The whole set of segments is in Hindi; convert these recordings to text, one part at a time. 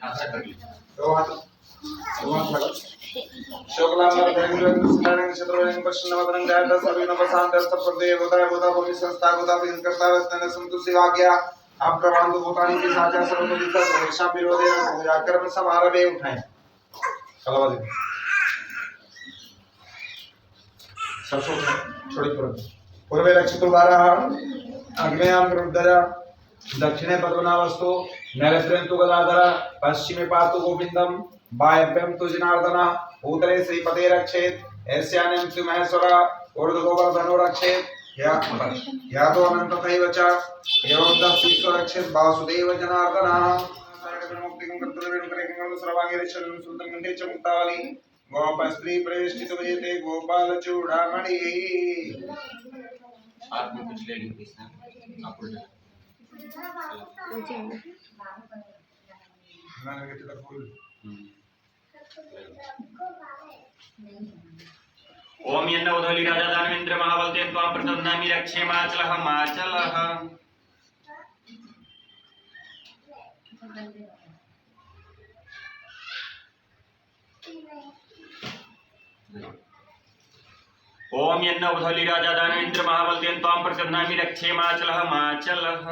दो हाथ लगा शुक्लांबर देवं शत्रुं पश्चिमवदनं जायत सर्वेण प्रशांत प्रदेव भूताय भूता भूमि संस्था भूता विंकर्ता वस्तन संतु शिवाज्ञा आप प्रमाण भूतानि की साचा सर्वपति सर्वेशा विरोधे व्याकरण समारभे उठाएं चलो वाले सरसों छोड़ी पूर्वे लक्षितो वाराः अग्नेयां रुद्रया दक्षिणे पद्मनाभस्तु नैऋत्यं गदाधर पश्चिमे पातु गोविंदम वायव्यं तु जनार्दन उत्तरे श्रीपते रक्षेत ईशान्यं तु महेश्वर ऊर्ध्वगोवर्धनो रक्षेत या तो अनंत तथैव च एवं दक्षिण रक्षेत वासुदेव जनार्दन मुक्तिं कर्तव्यं करेंगे सर्वांगे चरण सुंदर मंडे च मुक्तावली गोप स्त्री प्रेष्ठित वजते गोपाल चूड़ामणि आप में कुछ ले लीजिए आप उल्टा ओम यन्न उदोली राजा दानवेंद्र महाबलते त्वां प्रतन्नामि रक्षे माचलः माचलः ओम यन्न उदोली राजा दानवेंद्र महाबलते त्वां प्रतन्नामि रक्षे माचलः माचलः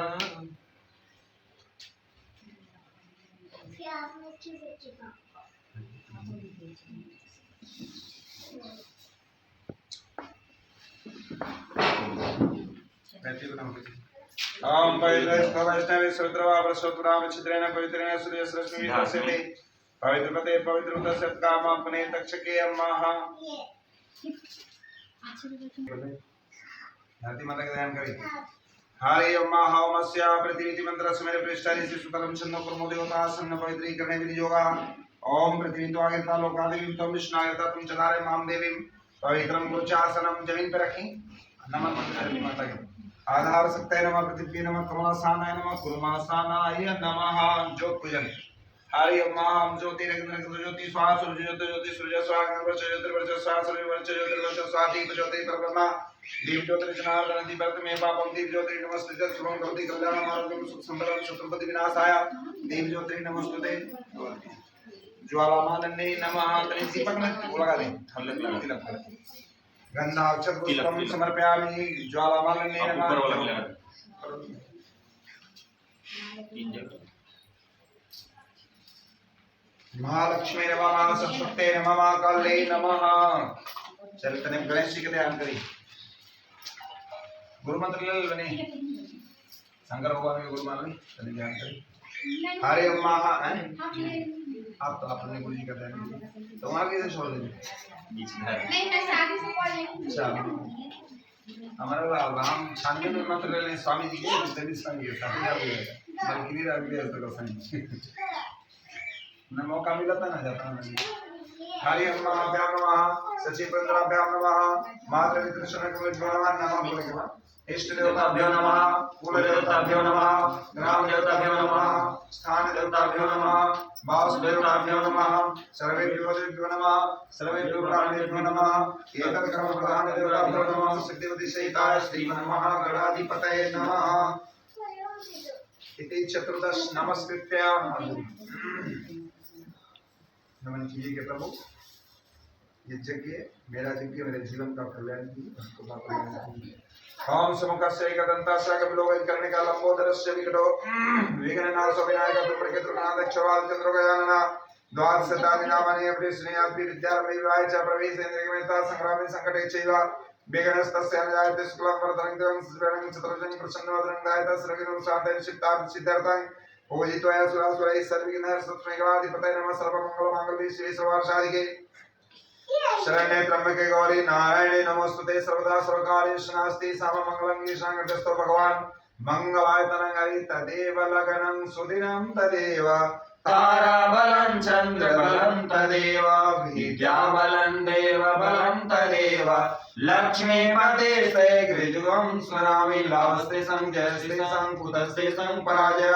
ओम वैष्णवे श्रुतवा प्रसुतराम चित्रेण पवित्रेण सूर्य रश्मि विकसिते पवित्रपते पवित्रता सत्काम अपने तक्षके अम्माः धरती माता का ध्यान करें हरे अम्माः ओमस्य पृथ्वी मंत्र सुमेर पृष्ठानि सुतलं छन्नो कर्मो देवता सन्न पवित्रीकरणे विनियोगा ओम पृथ्वी तो आगे लोकादेवी तम विष्णायता तुम चनारे माम देवी पवित्रम कुचासनम जमीन पे रखें नमः धरती माता के आधार सत्य नमः पृथ्वी नमः कमलासानाय नमः कुर्मासानाय नमः ज्योत पूजन हरि ओम हम ज्योति रंग ज्योति श्वास ज्योति ज्योति सूर्य स्वाग वर्ष ज्योति वर्ष श्वास वर्ष ज्योति वर्ष स्वादीप ज्योति परब्रह्म दीप ज्योति जनार्दन दीप में पापम दीप ज्योति नमस्ते शुभम भवति कल्याणम आरोग्यम सुख संपदम शत्रुपति विनाशाय दीप ज्योति नमस्ते ज्वालामानन्ने नमः तनि दीपक में लगा दें हल्लक लगा तिलक गंधाक्षर पुष्पम समर्पयामि ज्वालामानन्ने नमः महालक्ष्मी नमः सरस्वती नमः काले नमः चरित्र में गणेश जी का ध्यान करें गुरु मंत्र ले बने शंकर भगवान के गुरु मान ली चलिए ध्यान करें हरे ओम महा आप तो अपने गुरु जी का ध्यान कीजिए तो वहां कैसे छोड़ देंगे नहीं मैं शादी से पढ़ अच्छा हमारा राम छानबे में मंत्र ले लें स्वामी जी के जैसे स्वामी के साथ जा रहे हैं बल्कि राग तो कर न मौका मिला था ना जाता ना हरि ओम महाभ्याम नमः सचिवेंद्राभ्याम नमः मातृ वितृष्णकमज्वलवान नमः बोले के बाद इष्ट देवताभ्यो नमः कुल देवताभ्यो नमः ग्राम देवताभ्यो नमः स्थान देवताभ्यो नमः वास देवताभ्यो नमः सर्वेभ्यो देवताभ्यो नमः सर्वेभ्यो प्राणेभ्यो नमः एतत् कर्म प्रधान देवताभ्यो नमः सिद्धिवति सहिताय श्रीमन्महागणाधिपतये नमः इति चतुर्दश नमस्कृत्य नमन कीजिए कि प्रभु ये यज्ञ मेरा यज्ञ मेरे जीवन का कल्याण कीजिए ओम समुखस्य एकदंतास्य कपिलोगन करने का लंबोदरस्य विकटो विघ्ननाशो विनायक प्रकृतिनाथ चवाल चंद्रगयानना द्वादशतानि नामानि अभिस्नेयापि विद्यारम्भे च प्रवेशेन्द्रियमेता संग्रामे संकटे चैव विघ्नस्तस्य अनजायते शुक्लं वरदं स्वर्णं चतुर्भुजं प्रसन्नवदनं ध्यायते सर्वविघ्नं शान्तये सिद्धार्थं पूजित्वया सुरासुरैः सर्वविघ्नैः सत्स्मैवाधिपतये नमः सर्वमङ्गलमाङ्गल्ये शिवे सर्वार्थसाधिके शरण्ये त्र्यंबके गौरी नारायणे नमोस्तुते सर्वदा सर्वकार्येषु नास्ति साममङ्गलं ईशानगतस्थो भगवान् मंगलायतनं हरि तदेव लगनं सुदिनं तदेव ताराबलं चन्द्रबलं तदेव विद्याबलं देवबलं तदेव लक्ष्मीपते से गृजुगं स्वरामि लास्ते संजयस्ते संकुतस्ते संपराजय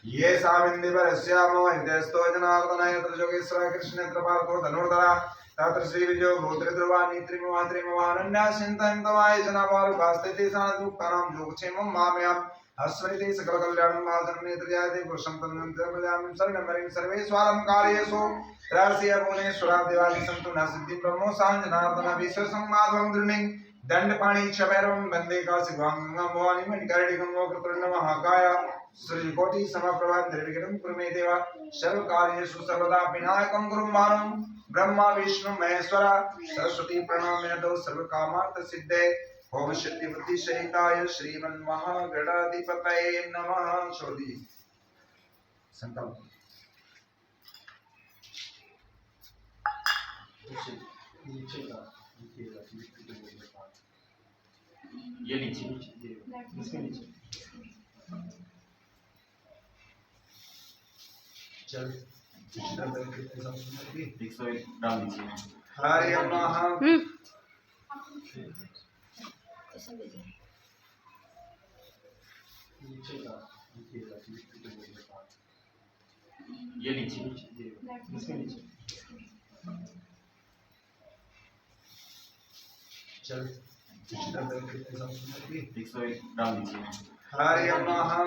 ये सामिन्दिवरस्यामो हृदयस्थो जनार्दनः यत्र योगेश्वर कृष्ण कृपार्थो धनुर्धरा तत्र श्री विजयो गोत्रिध्रुवा नीत्रिमवान्यासिन्तन्तवाय जनावारुकास्ते तेषां दुःखानां योगक्षेमं मामयाम् अस्मृति सकल कल्याणं महाजन्मे त्रियादि पुरुषं तन्मन्त्रमयामि शरणं सर्वेश्वरं कार्येषु राशिया भुवनेश्वरा देवादि सन्तु न सिद्धि ब्रह्मो सांजनार्दन विश्व संवादं दृढिं दंडपाणि क्षमेरं वन्दे काशिगं भवानी मणिकर्णिकं वक्रतुण्ड महाकाय श्रीकोटि समप्रभा निर्विघ्नं कुरु मे देव सर्वकार्येषु सर्वदा विनायकं गुरुं मानं ब्रह्मा विष्णु महेश्वर सरस्वती प्रणम्य दो सर्वकामार्थ सिद्धे ओम शक्ति बुद्धि सहिताय श्रीमन् महागणाधिपतये नमः। छोड़ी संकल्प ये नीचे इसके नीचे चल 101 डाल दीजिए। हरे महा ये नीचे इसके नीचे चल 101 डाल दीजिए। हरे महा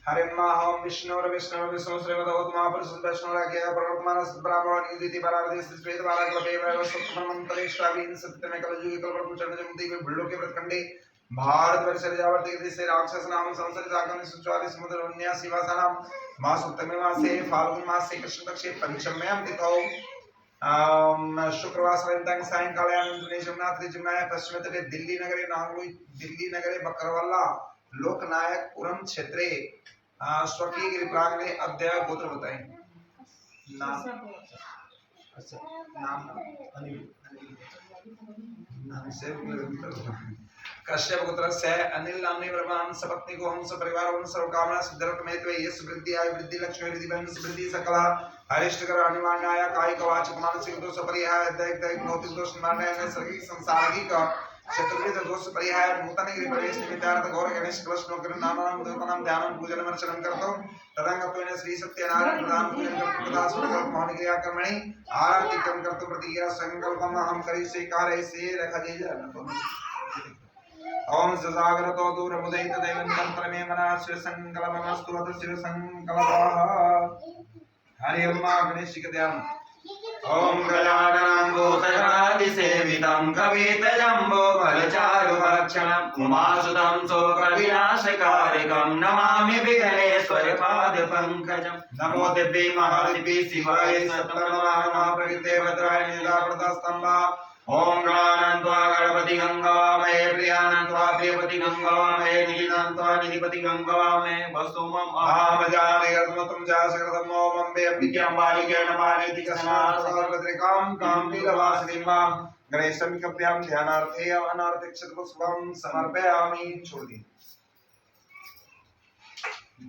हरे महाम विष्णु विष्णु विष्णु श्रीमद महापुरुष वैष्णव राज्ञ परमात्मा ब्राह्मण निधि परार्धि श्रीत बालाकल्पे वैवस्वतमंतरिष्टावीन सत्यमे कलयुगे कल्पवृक्षं जमति भिल्लो के प्रखंडे भारत वर्ष जावर्ति देशे राक्षस नाम संवत्सर जागरण 144 समुद्र 79 वासनाम मास उत्तमे मासे फाल्गुन मासे कृष्ण पक्षे पंचम्यां तिथौ शुक्रवार सायंकाल सायंकाले अनंतने जमुनात्रि जमुनाय पश्चिम तटे दिल्ली नगरे बकरवाला लोकनायकपुरम क्षेत्रे स्वकीय गिरिप्रांगणे अद्य गोत्र बताएं। नाम अच्छा नाम नाम से कश्यप गोत्रस्य अनिल नामने ब्रह्मण सपत्नी को हम सपरिवार वन सर्वकामना सिद्ध्यर्थ में त्वे यश वृद्धि आय वृद्धि लक्ष्मी वृद्धि वंश वृद्धि सकला हरिष्ठकर अनिवार्याय कायिक वाचिक मानसिक दोष परिहार दैहिक भौतिक दोष निवारणाय नैसर्गिक सांसारिक शत्रुविद दोष परिहार नूतन गिरि प्रवेश निमित्तार्थ गौर गणेश कृष्ण कृष्ण नामनाम देवतानाम ध्यानं पूजन वर्षणं कर्तुं तदंगत्वेन श्री सत्यनारायण प्रदान पूजन कर्तुं तथा संकल्प मौन क्रिया कर्मणि आरति कर्म कर्तुं प्रतिज्ञा संकल्पम अहं करिष्ये कारयिष्ये रखजिजन ओम ससागरतो दूरमुदयित दैवन्तं परमे मनास्य संकल्पमस्तु अत शिव संकल्पः। हरि ओम गणेश जी का ध्यान। ओम गजाननं भूतगणादिसेवितं कवितजम्बो फलचारुभक्षणम् उमासुतं शोकविनाशकारिकं नमामि विघ्नेश्वरपादपङ्कजम्। नमो दिव्ये महादिव्ये शिवाय सततमः प्रकृते भद्राय निदाप्रतस्तम्भा। ओम गणानन्त्वा गणपति गंगामये प्रियानन्त्वा प्रियपति गंगामये निधिनन्त्वा निधिपति गंगामये वसुमम् अहमजामि यत्मतं जासकृतं ओमं वे अम्बिकां बालिके नमानिति कसनाथर्वद्रिकां काम्भीरवासिनीं मां गणेशमिकभ्यां ध्यानार्थे अनार्तिक्षतपुष्पं समर्पयामि। छोड़ दी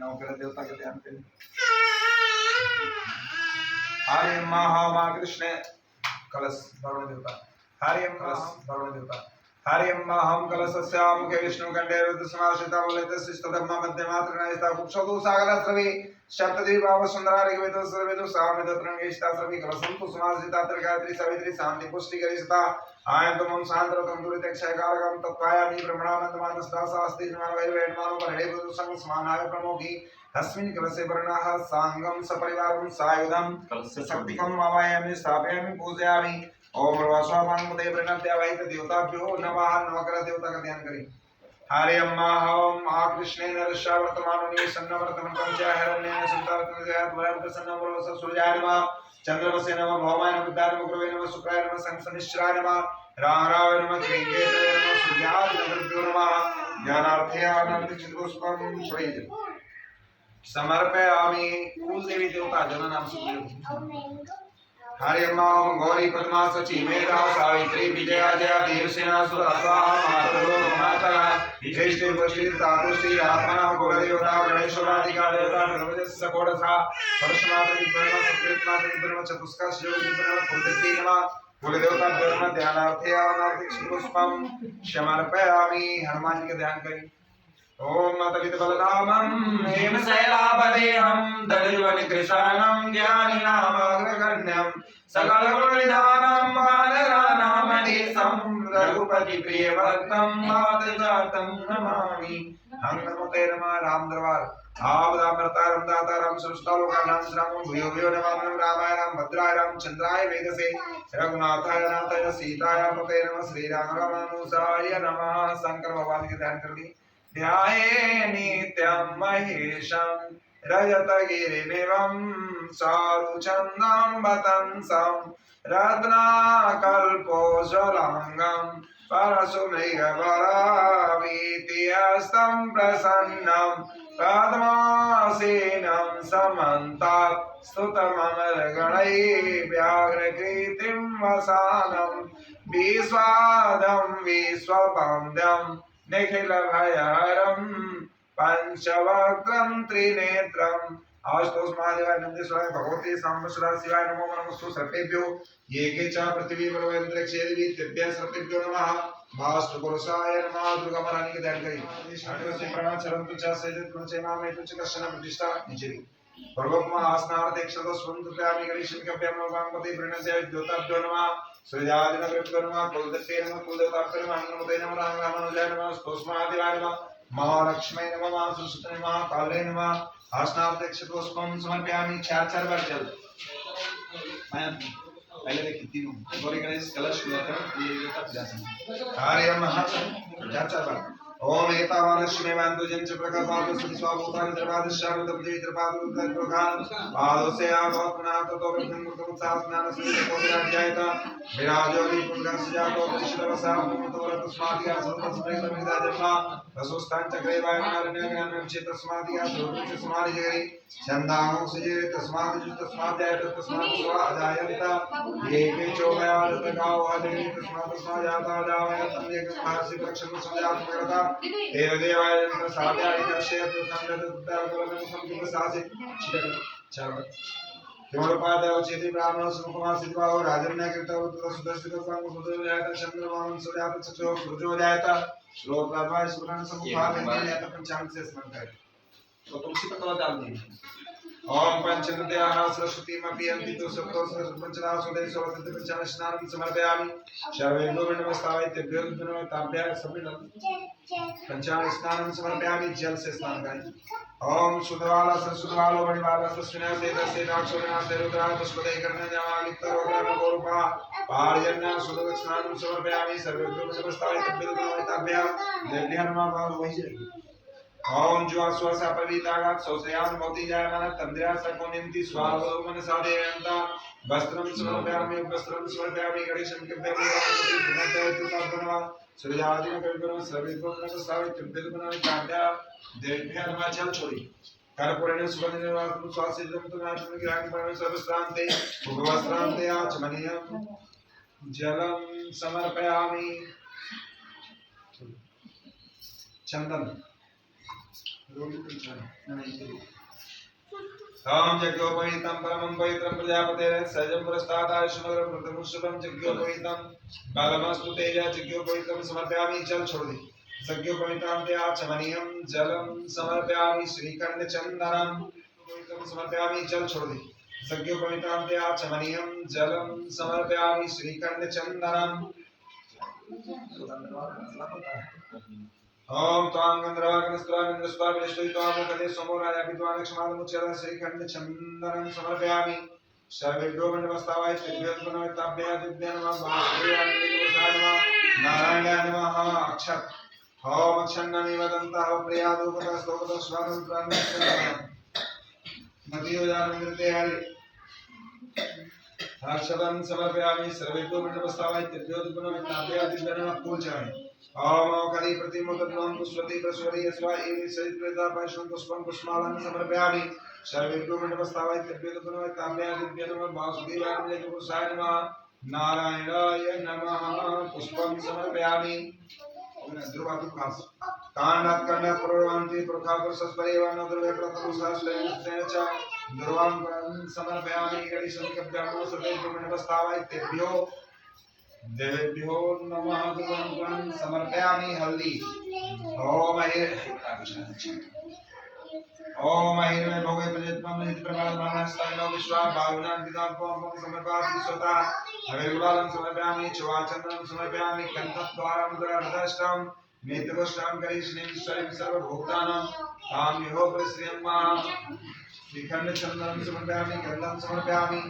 नवग्रह देवता के ध्यान करें। हरे महाकृष्ण कलश वरुण देवता हरि वरुण देवता हरि हम कलशस्याम के विष्णु कंडे रुद्र समाश्रिता मूलते शिष्टधर्म मध्य मात्र नयस्ता कुक्षतो सागला श्रवे सप्तद्वीपाव सुंदरा ऋग्वेदो सर्वेदो सामवेदो त्रंगेष्टा श्रवे कलशंतु समाश्रिता त्रिगायत्री सावित्री शांति पुष्टि करिष्ठा आयन्तमं शांतरतं दुरित क्षयकारकं तत्कायानि ब्रह्मणानंद मानसदासास्ति जमान वैरवेणमानो परणे बुद्धु संग समानाय प्रमोगी अस्मिन् कलशे वर्णाः सांगम सपरिवारं सायुधं शक्तिकं आवाहयामि स्थापयामि पूजयामि। ओम रवास्वामांगमते प्रणत्यावाहित देवताभ्यो नमः। नवग्रह देवता का ध्यान करें। हरे अम्मा हम महाकृष्णेन रक्षा वर्तमानोनि सन्नवर्तनं पंचा हिरण्येन संतारत्न जयात् वरात् प्रसन्नं सूर्याय नमः चंद्रमसे नमः भौमाय नमः बुद्धाय नमः गुरवे नमः शुक्राय नमः संसनिश्चराय नमः राहराय नमः केकेताय नमः सूर्याय नमः नमः ज्ञानार्थे अनर्थितपुष्पं श्रेय समर्पयामि। कुल देवी देवता जन नाम सुन। हरि ओम गौरी पद्मा सची मेधा सावित्री विजया जया देवसेना सुरा स्वाहा मातरो मातरा विजेष्टे पुष्टि तातुष्टि आत्मना कुलदेवता गणेशवादिका देवता सर्वजस्य कोडसा परशुनाथि ब्रह्म सत्कृतनाथि ब्रह्म चतुष्का शिवजी ब्रह्म कुलदेवी नमः। कुलदेवता ब्रह्म ध्यानार्थे अनार्थिक पुष्पम समर्पयामि। हनुमान जी का ध्यान करें। ओम मतलित बलधामं हेम शैलापदेहं दलिवन कृशानं ज्ञानिनामग्रगण्यं सकल गुण निधानं वानराणामधीशं रघुपति प्रिय भक्तं मातजातं नमामि। हंगमते नमः राम दरबार आवदामरतारं दातारं सृष्टालोकानां श्रामं भूयो भूयो नमामि रामायणं भद्रायणं चंद्राय वेदसे रघुनाथाय नाथाय सीताय पते नमः श्री राम रामानुजाय नमः। शंकर भगवान के ध्यान कर ली। ध्याये नित्यं महेशं रजतगिरिनिभं चारुचन्दं वतंसं रत्नाकल्पोज्ज्वलांगं परशुमृगवरावीतिहस्तं प्रसन्नं पद्मासीनं समन्तात् स्तुतममरगणैः व्याघ्रकीर्तिं वसानं विश्वादं विश्ववन्द्यं निखिल भयहरं पंचवक्त्रं त्रिनेत्रम्। आशुतोष महादेवाय नंदीश्वराय भगवते सांबशिवाय शिवाय नमो नमस्तु सर्पेभ्यो ये के च पृथ्वी बलवंतरिक्षे देवी तेभ्यः सर्पेभ्यो नमः। वास्तु पुरुषाय नमः। दुर्गा महारानी के ध्यान करिए। षट्वसी प्रणव चरन्तु च सेजत गुणचे नामेतु च कश्चन प्रतिष्ठा नीचे पर्वतमा आसनार्थ एकशत स्वंतप्यामि गणेशं कव्यं नमः प्रणस्य द्योताभ्यो नमः। सूर्यादिनकृत्यो नमः कुलदेवते नमः कुलदेवताभ्यो नमः नमोते नमः राम रामानुजाय नमः स्तोत्रमादिवाय नमः महालक्ष्मी नमः महासरस्वती नमः काले नमः। आसनार्थ एकशत पुष्पं समर्पयामि। चार बार चल मैं पहले देख कितनी हूं गौरी गणेश कलश में ये कार्य महा चार बार ओम एतावानश्मे मान्तु जंच प्रकाशात् सुस्वाभूतानि सर्वादिश्यामि तपति त्रिपादुं प्रधान पादोसे आभवनाथ तो विघ्नं मुक्तमुत्साहस्नान सुविधो विराजयत विराजोनि पुण्यस्यातो विश्ववसा मुक्तोर तस्मादिया सर्वस्मृतमिदा जन्मा वसुस्ताञ्च ग्रेवायमारण्यं चेतस्मादिया सर्वस्य समाधि जगरि छन्दांसि सुजे तस्माद्यायत तस्मात् स्वाजायन्त ये चोमयात गाव आदि तस्मात् स्वाजाता जावयत अन्यकं रक्षण संजात करता देव देवाय साध्याय दर्शयत संगत संसासित चल योरपाद उचित ब्राह्मण सुकुमार सिद्धवाओ राजन्य कृतौ सुदर्शित संग सुदर्यात चंद्रमान सूर्यात चक्षु सूर्योदयात श्लोक प्रभाव सुरन समुखात नियत पंचांग से स्मरण कर तो तुलसी पत्र डाल दी। ओम पंचनद्याः सरस्वतीमपि अन्तितो सप्तो सरस्वतीपञ्चदा स्वदेशवदति पंचान स्नानं समर्पयामि। सर्वेभ्यो नमस्ताय तेभ्यो नमस्ताभ्यः सपिनं पंचान स्नानं समर्पयामि। जल से स्नान करें। ओम सुधवाला सरस्वतीवालो मणिवाला तस्मिन् से दाक्षोणा से रुद्रा तस्मदे कर्णन्यामालित्तरोग्राम गोरूपा पार्यन्या सुधव स्नानं समर्पयामि। सर्वेभ्यो नमस्ताय तेभ्यो नमस्ताभ्यः देव्यः नमः। वही जाएगी। ओम ज्वास्वासा पवितागात सौसयान मोति जायमान तंद्रया सकोनिंति स्वावलोकन साधयन्ता वस्त्रं समर्पयामि वस्त्रं समर्पयामि गणेशं कृपयामि नमः सूर्यादिन कविगुण सर्वेभ्यो नमस्ताय तेभ्यो नमस्ताभ्यः देव्यः नमः। जल छोड़ी कर्पूरेण सुगन्धिर्वासं स्वासितं तुनात्मन ग्रहण परम सर्वस्त्रान्ते भुवस्त्रान्ते आचमनीयं जलं समर्पयामि। चंदन ताम यज्ञोपवीतं परमं पवित्रं प्रजापतेः सजं पुरस्तादाय शुभ्रं प्रथमुष्टं यज्ञोपवीतं बालमस्तु तेज यज्ञोपवीतं समर्पयामि। जल छोड़ दी। यज्ञोपवीतं ते आचमनीयं जलं समर्पयामि। श्रीखंड चंदनम उपवीतं समर्पयामि। जल छोड़ दी। यज्ञोपवीतं ते आचमनीयं जलं समर्पयामि। श्रीखंड चंदनम ओम तां गंधर्वाग्नस्त्राविन्द्रस्वाविष्टुत्वामुखते सोमोराय विद्वान् क्षमादमुच्यते श्रीखंड चंदनं समर्पयामि। सर्वेभ्यो नमस्ताय तेभ्यो नमस्ताभ्यः दिव्याय नमः वासुदेवाय नमः नारायणाय नमः। अक्षत ओम अक्षन्नमेव दन्तः प्रियादुपतः स्तोत्रः स्वागतं प्राणः मतियो जानन्ते हरि अक्षतं समर्पयामि। सर्वेभ्यो नमस्ताय तेभ्यो नमस्ताभ्यः दिव्याय नमः। फूल चढ़ाएं। ओम कली प्रतिमुद्रं पुष्पति प्रस्वरी यस्वा एवं सहितवेदा पैशं पुष्पं पुष्पमालां समर्पयामि। सर्वेभ्यो नमस्ताय तेभ्यो नमस्ताभ्यः दिव्याय नमः वासुदेवाय नमः नारायणाय नमः। पुष्पं समर्पयामि। ध्रुवादुखास कांडात् कांडात् प्रवर्तन्ति पुरखापुरुषस्परेव ध्रुवे प्रथमशास्त्रेण च ध्रुवां समर्पयामि। गणेशं कव्यामो सर्वेभ्यो नमस्ताय तेभ्यो देवेभ्यो नमः गुरुं समर्पयामि हल्दी ओम महिर्मे भोगे प्रजत्मं निज प्रमाण मानस्ताइनो विश्वा भावनां विदां पम समर्पयामि स्वता हविर्गुलालं समर्पयामि चवाचन्द्रं समर्पयामि कंठद्वारं दर्दष्टं नेत्रगोष्ठां करिष्णीं स्वयं सर्वभूतानां तां यो प्रश्रियं मा विखंड चंद्रं समर्पयामि गंधं समर्पयामि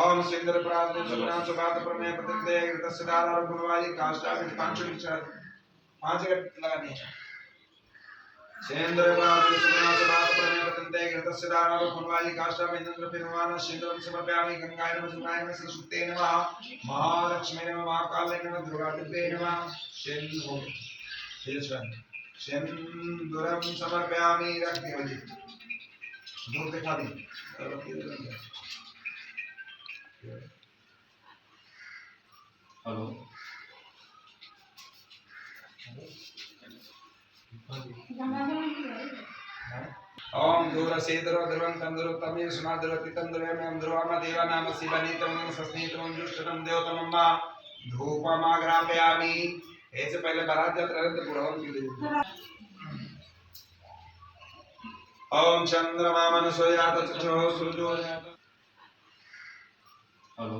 ओम सिंदर प्राप्त सुना सुभात प्रमेय प्रतिदे तस्य दारा गुणवाली काष्ठा में पांच विचार पांच लगानी है सिंदर प्राप्त सुना सुभात प्रमेय प्रतिदे तस्य दारा गुणवाली काष्ठा में इंद्र पिरवाना सिंदरं समर्पयामि गंगाय नमः जमुनाय नमः सरस्वती नमः महालक्ष्मी नमः महाकाले नमः दुर्गादेवी नमः सिंदूरं समर्पयामि रक्तिवती दूर दिखा दी हेलो ओम दूरसेदरो ध्रुवं तंदुरो तमे सुनादरो तितंदुरे में ध्रुवामा देवा नाम शिवनीतम सस्नीतम जुष्टम देवतम मा धूपमाग्रापयामि ऐसे पहले बारात जात रहे थे पुरवन की लिए ओम चंद्रमा मनसोयात चक्षुः सूर्योदयात हेलो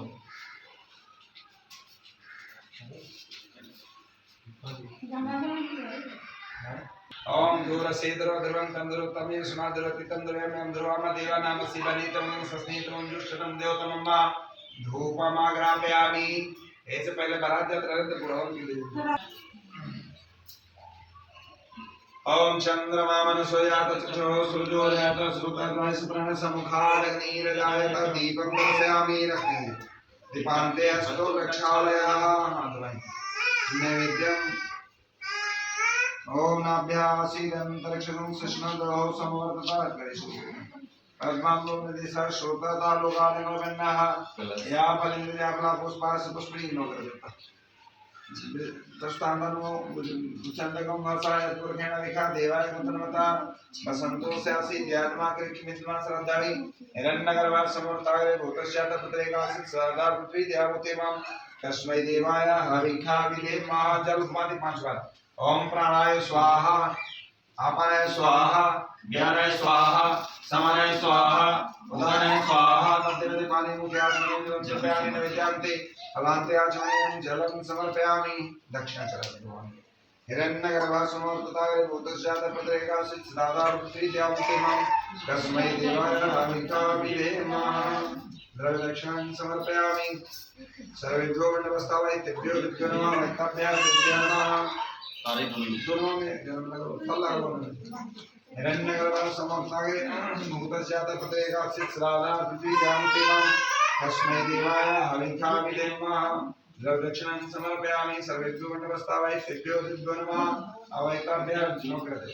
ओम दूरसेदरो ध्रुवं तंदुरो तमे सुनादरो तितंदुरे में ध्रुवामा देवा नाम शिवनीतम सस्नीतम जुष्टम देवतम मा धूपमाग्रापयामि ऐसे पहले बारात जात रहे थे पुरवन की लिए ओम चंद्रमा मनसोयात चक्षुः सूर्योदयात श्रुतग्रह सुप्रण समुखादग्निरजायत दीपं दर्शयामि रक्ति दीपान्ते अस्तो रक्षालयः नैवेद्यम् ओम नाभ्यासीदन्तरिक्षं सुष्णुदो समवर्तता करिष्ये पद्मांगो नदिसा श्रोत्रता लोकादिनो वन्नः या फलिन्द्रिया फला पुष्पास पुष्पी नो करता दृष्टान्तनो चंदकं वर्षाय पुरखेण विखा देवाय मंत्रमता बसंतो स्यासि ध्यात्मा कृष्णमित्मा श्रद्धाणि हिरण्यगर्भा समर्ताय भूतस्यात पुत्रेकासित सदा पृथ्वी देवतेमां तस्मै देवाय हविखा विधेमः जल समाधि 5 बार ओम प्राणाय स्वाहा आपानाय स्वाहा ज्ञानाय स्वाहा समानाय स्वाहा उदानाय स्वाहा तद्देवते पानी मुखे आचमनीयं जपयामि नैवेद्यान्ते फलान्ते आचमनीयं जलं समर्पयामि दक्षिणाचरणं हिरण्यगर्भा समर्तताय भूतस्यात पुत्रेकासित सदा पृथ्वी देवतेमां तस्मै देवाय हविखा विधेमः द्रव्यदक्षिणां समर्पयामि सर्वेभ्यो वैष्णवस्तावै तेभ्यो विद्यो नमः वैष्णव्या विद्यो नमः सारे दोनों में जन्म लगो फल लगो हिरण्यगर्भा समर्ताय भूतस्यात पुत्रेकासित सदा पृथ्वी देवतेमां तस्मै देवाय हविखा विधेमः द्रव्यदक्षिणां समर्पयामि सर्वेभ्यो वैष्णवस्तावै तेभ्यो विद्यो नमः अवैतव्या विद्यो कृते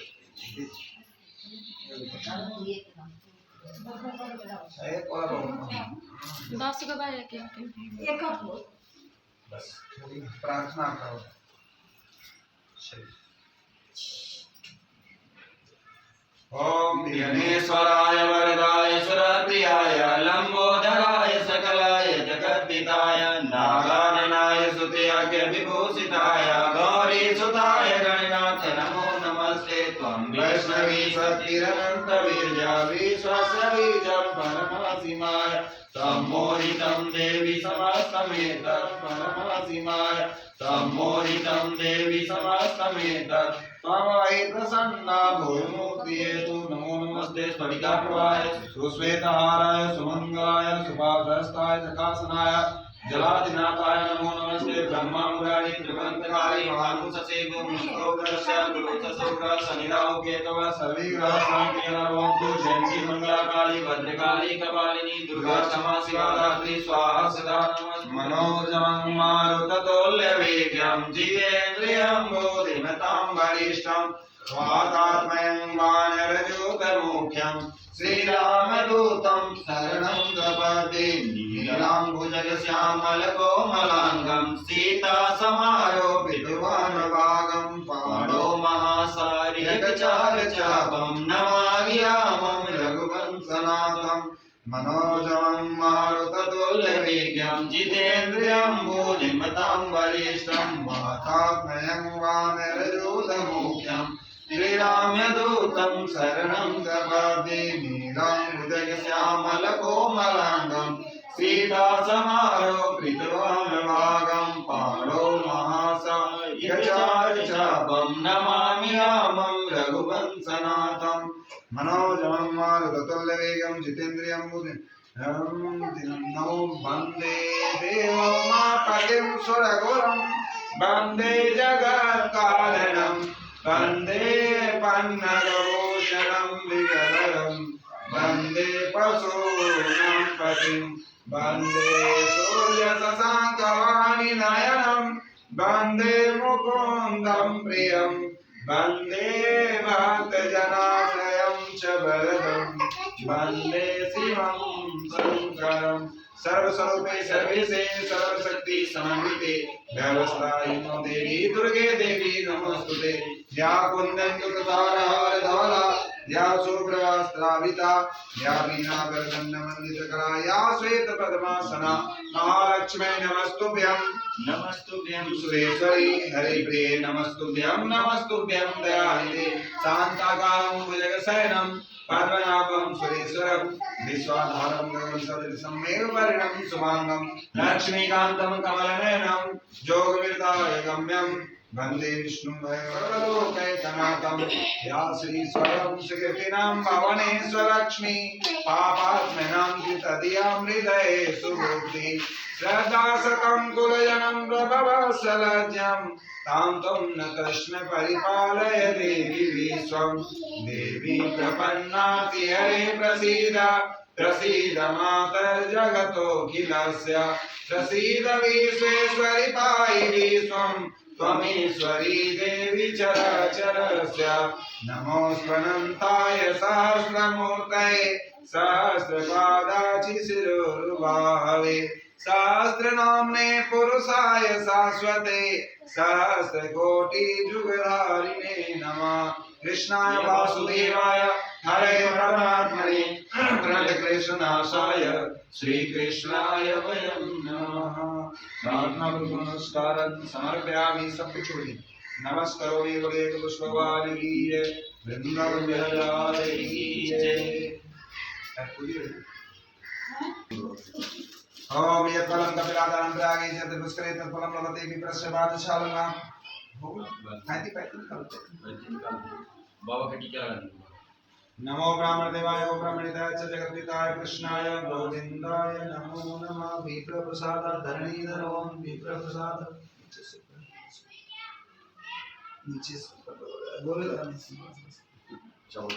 एक और 10 का बाय एक बस प्रार्थना करो ओम ज्ञानेश्वराय वरदाय सुरप्रियाय लंबोदराय सकलाय जगद्दिताय नागाननाय स्तुत्याख्य विभूषिताय गौरी सुताय गणनाथ नमो नमस्ते त्वं वैष्णवी सत्तिरनंत वीर्या विश्वासबीजं परमासीमाय सम्मोहितं देवी समस्तमेतत् परमासीमाय सम्मोहितं देवी समस्तमेतत् त्वमहि प्रसन्ना भूमुक्तिहेतु नमो नमस्ते स्फटिकाप्रभाय सुश्वेतहाराय सुमंगलाय सुभाषहस्ताय चकासनाय जलाधिनाथाय नमो नमस्ते ब्रह्मा मुरारी त्रिभंतकाली महानुषसेवो मुष्टोग्रस्य गुरुतसोग्र शनिराहु केतव सर्वग्रह संकीर्णवन्तु जयन्ती मंगलाकाली भद्रकाली कपालिनी दुर्गा क्षमा शिवा धात्री स्वाहा सदा नमः मनोजवं मारुततुल्यवेगं जितेन्द्रियं बोधिमतां वरिष्ठं स्वातात्मयं वानरजूतमुख्यं श्रीरामदूतं शरणं प्रपद्ये नीलाम्बुजश्यामलकोमलाङ्गं सीतासमारोपितवानभागं पाणो महासार्यकचालचापं नमामि रामं रघुवंशनाथं मनोजवं मारुततुल्यवेगं जितेन्द्रियं बुद्धिमतां वरिष्ठं वातात्मयं वानरयूथमुख्यं श्रीरामदूतं शरणं प्रपद्ये नीलाम्बुजश्यामलकोमलाङ्गं सीतासमारोपितवामभागं पाणौ महासायचारिचापं नमामि रामं रघुवंशनाथं मनोजवं मारुततुल्यवेगं जितेन्द्रियं बुद्धिमतां वन्दे देवोमापतिं सुरगुरुं वन्दे जगत्कारणं वन्दे पन्नगभूषणं विगलरं वन्दे पशूनां पतिं वन्दे सूर्यशशाङ्कवाणिनयनं वन्दे मुकुन्दं प्रियं वन्दे भक्तजनाश्रयं च वरदं वन्दे शिवं शङ्करं सर्वस्वरूपे सर्वेशे सर्वशक्ति समन्विते व्यवस्थायिनो देवी दुर्गे देवी नमोस्तुते या कुन्दन्युतधारहार धवला या शुभ्रवस्त्रावृता या वीणाकरदण्डमण्डितकरा या श्वेतपद्मासना महालक्ष्मी नमस्तुभ्यं नमस्तुभ्यं सुरेश्वरी हरिप्रिये नमस्तुभ्यं नमस्तुभ्यं दयानिधे शान्ताकारं भुजगशयनं पद्मनाभं सुरेश्वरं विश्वाधारं गगनसदृशमेव वर्णं शुभांगं लक्ष्मीकान्तं कमलनयनं जोगविरदाय गम्यं वन्दे विष्णुं सर्वलोकैकनाथं या श्रीस्वयं सुकृतिनां भवनेश्वरलक्ष्मी पापात्मनां कृतधियां हृदये सुबुद्धि श्रद्धासकं कुलजनं प्रभवत्सलज्ञं तां त्वं न कृष्ण परिपालय देवी विश्वं देवी प्रपन्नाति हरे प्रसीद प्रसीद मातर्जगतोऽखिलस्य प्रसीद विश्वेश्वरि पाहि विश्वं त्वमीश्वरी देवी चराचरस्य नमोऽस्त्वनन्ताय सहस्रमूर्तये सहस्रपादाचिशिरोरुबाहवे सहस्रनाम्ने पुरुषाय शाश्वते सहस्रकोटिजुगधारिणे नमः कृष्णाय वासुदेवाय हरे परमात्मने प्रणतक्लेशनाशाय श्रीकृष्णाय वयं नमः प्रार्थना नमस्कारं समर्पयामि सब कुछ होगी नमस्कारोमि वदेत पुष्पवाणी की जय वृंदावन बिहारी की जय ओम यत्फलं कपिलादानं प्रयागे च पुष्करे तत्फलं लभते विप्रस्य बादशालना हाथी पैती बाबा का टीका लगा नमो ब्राह्मण देवाय ओ ब्राह्मणिताय च जगद्पिताय कृष्णाय गोविंदाय नमो नमः विप्र प्रसाद धरणीधर ओम विप्र प्रसाद नीचे से बोले चावल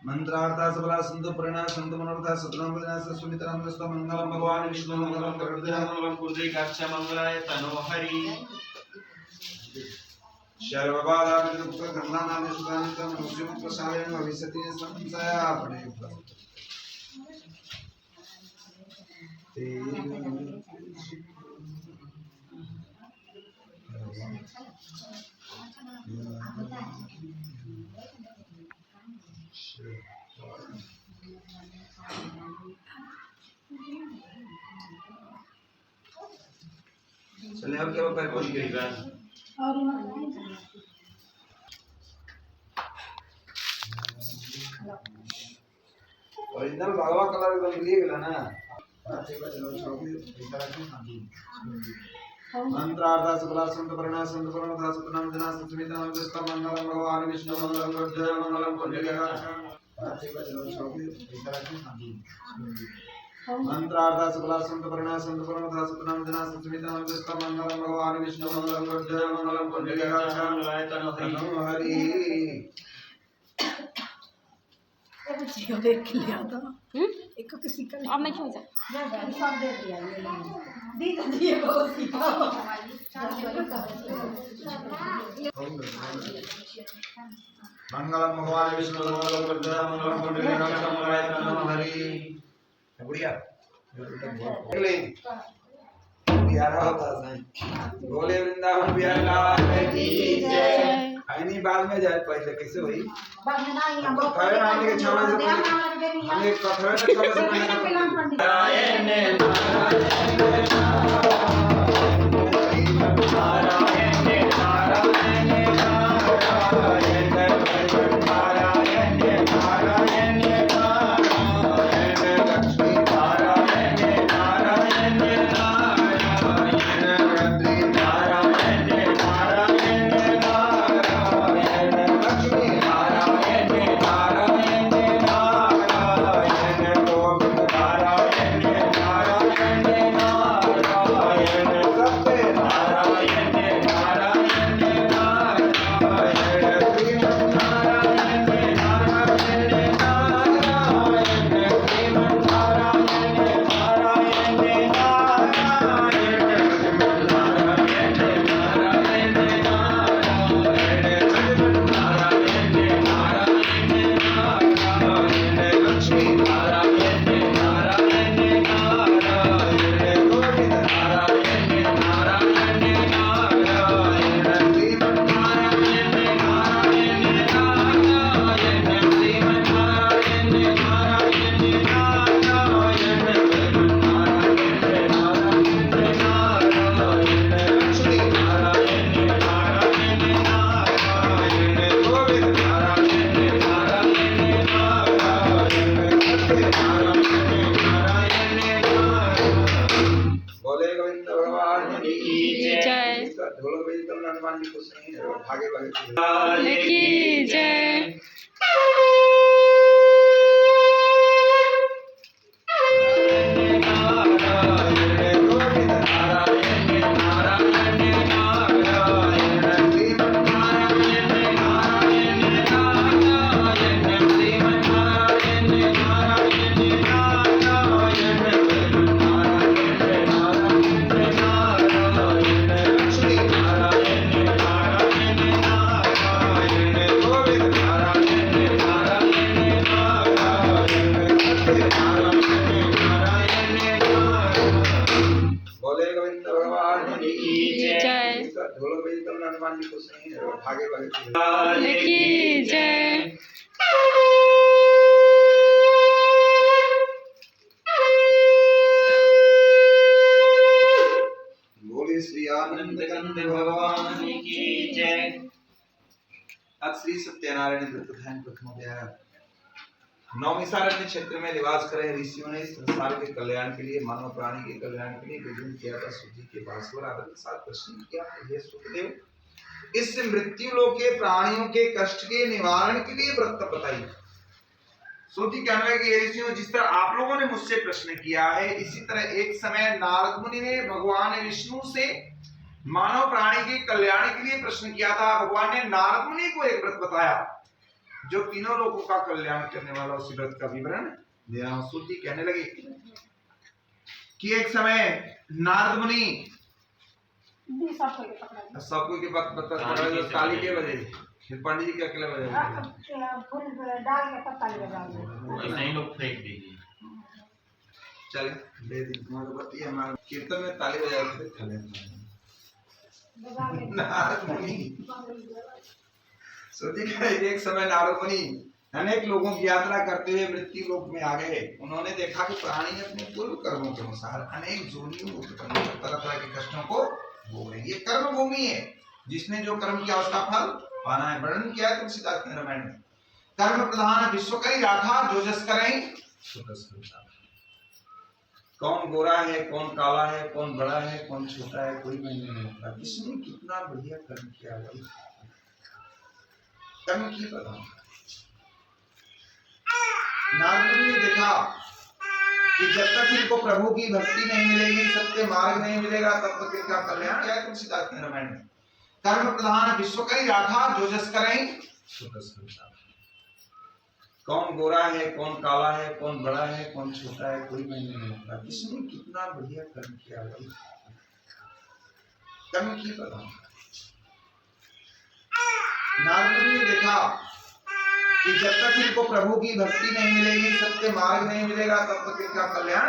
मंत्रार्था सबला संतो प्रणा संतो मनोरथा सतनाम विनाश सुमित्राम दस्तो मंगलम भगवान विष्णु मंगलम गरुड़ध्वज मंगलम कुर्दे काक्ष मंगलाय तनो हरि सर्वबाधा विमुक्त गंधानादि सुदानित मनुष्यमुक्त प्रसादेन भविष्यति संशया अपने चलिए अब क्या पैर कोशिश करेगा ओरिजिनल भगवा कलर एकदम लिए गेला ना मंत्रार्था सबला संत प्रणा संत प्रणा सतनाम जना सतमिताम दस्त मंगलम भगवान विष्णु मंगलम गरुड़ध्वज मंगलम पुंडरीकाक्षं मंत्रार्था सबला संत प्रणा सतनाम जना सतमिताम दस्त मंगलम भगवान विष्णु मंगलम गरुड़ध्वज मंगलम पुंडरीकाक्षं तनो हरि देख लिया था एक किसी का अब नहीं छोड़ सब दे दिया दी दिए बहुत ही मंगलम भगवान विष्णु मंगलम गरुड़ध्वज मंगलम पुंडरीकाक्षं तनो हरि बढ़िया प्यारा होता है बोले वृंदावन बिहारी लाल की जय आई नहीं बाद में जाए पहले कैसे हुई बाद में नहीं हम कथवे नाम के छावे से पहले हम एक कथवे से छावे से पहले नारायण भागे भागे की जय। भागे भागे की जय। बोले श्री आनंद कंद भगवान की जय। आज श्री सत्यनारायण व्रत ध्यान प्रथमोध्याय। नौमिसारण्य क्षेत्र में निवास कर रहे ऋषियों ने संसार के कल्याण के लिए, मानव प्राणी के कल्याण के लिए विभिन्न किया था। सूजी के भास्वर आदि के साथ प्रश्न किया, हे सुखदेव, इस मृत्यु लोक के प्राणियों के कष्ट के निवारण के लिए व्रत बताइए। सूती कहने लगे, ये ऋषियों, जिस तरह आप लोगों ने मुझसे प्रश्न किया है, इसी तरह एक समय नारद मुनि ने भगवान विष्णु से मानव प्राणी के कल्याण के लिए प्रश्न किया था। भगवान ने नारद मुनि को एक व्रत बताया जो तीनों लोगों का कल्याण करने वाला, उसी व्रत का विवरण दे रहा हूं। सूती कहने लगी कि एक समय नारद मुनि सबको के बात बता ताली के बजे, फिर पंडित जी के अकेले बजे फूल डाल के पत्ता लगा नहीं लोग फेंक दीजिए। चले दे दी तुम्हारे हमारे कीर्तन में ताली बजा के चले नारद मुनि। सूती का एक समय नारद मुनि अनेक लोगों की यात्रा करते हुए मृत्यु लोक में आ गए। उन्होंने देखा कि प्राणी अपने पूर्व कर्मों के अनुसार अनेक जोनियों उत्पन्न कर तरह तरह के कष्टों को भोग रहे। ये कर्म भूमि है, जिसने जो कर्म किया उसका फल पाना है। वर्णन किया है तुलसीदास ने रामायण में, कर्म प्रधान विश्व कई राखा, जो जस करें सो तस करता। कौन गोरा है, कौन काला है, कौन बड़ा है, कौन छोटा है, कोई नहीं होता। किसने कितना बढ़िया कर्म किया, वही कर्म की प्रधान। नारद ने देखा कि जब तक इनको प्रभु की भक्ति नहीं मिलेगी, सत्य मार्ग नहीं मिलेगा, तब तक इनका कल्याण क्या है। तुलसीदास ने रामायण में, कर्म प्रधान विश्व कई राखा, जो जस करें सो तस करता। कौन गोरा है, कौन काला है, कौन बड़ा है, कौन छोटा है, कोई नहीं होता। किसने कितना बढ़िया कर्म किया, वही कर्म की प्रधान। नारद ने देखा कि जब तक इनको प्रभु की भक्ति नहीं मिलेगी, सत्य मार्ग नहीं मिलेगा, तब तक इनका कल्याण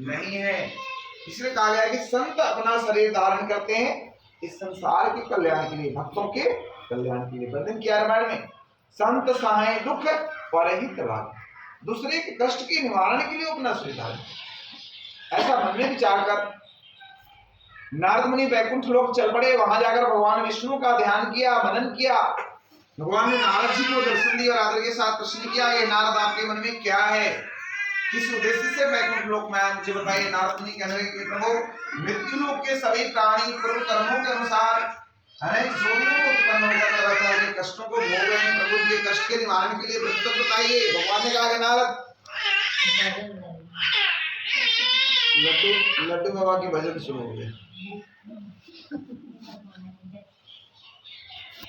नहीं है। इसलिए कहा गया है कि संत अपना शरीर धारण करते हैं इस संसार के कल्याण के लिए, भक्तों के कल्याण के लिए वर्णन किया रामायण में। संत सहाय दुख परहित लाभ, दूसरे के कष्ट के निवारण के लिए अपना शरीर धारण, ऐसा मन में विचार कर नारद मुनि वैकुंठ लोक चल पड़े। वहां जाकर भगवान विष्णु का ध्यान किया, मनन किया। भगवान ने नारद जी को दर्शन दिया और आदर के साथ प्रश्न किया, ये नारद आपके मन में क्या है, किस उद्देश्य से वैकुंठ लोक में आए, मुझे बताइए। नारद मुनि कहने लगे कि प्रभु मृत्यु लोक के सभी प्राणी प्रभु कर्मों के अनुसार अनेक जोनियों में उत्पन्न होकर तरह तरह के कष्टों को भोग रहे हैं। प्रभु के कष्ट के निवारण के लिए व्रत बताइए। भगवान ने कहा कि नारद लड्डू बाबा की भजन शुरू हो गया।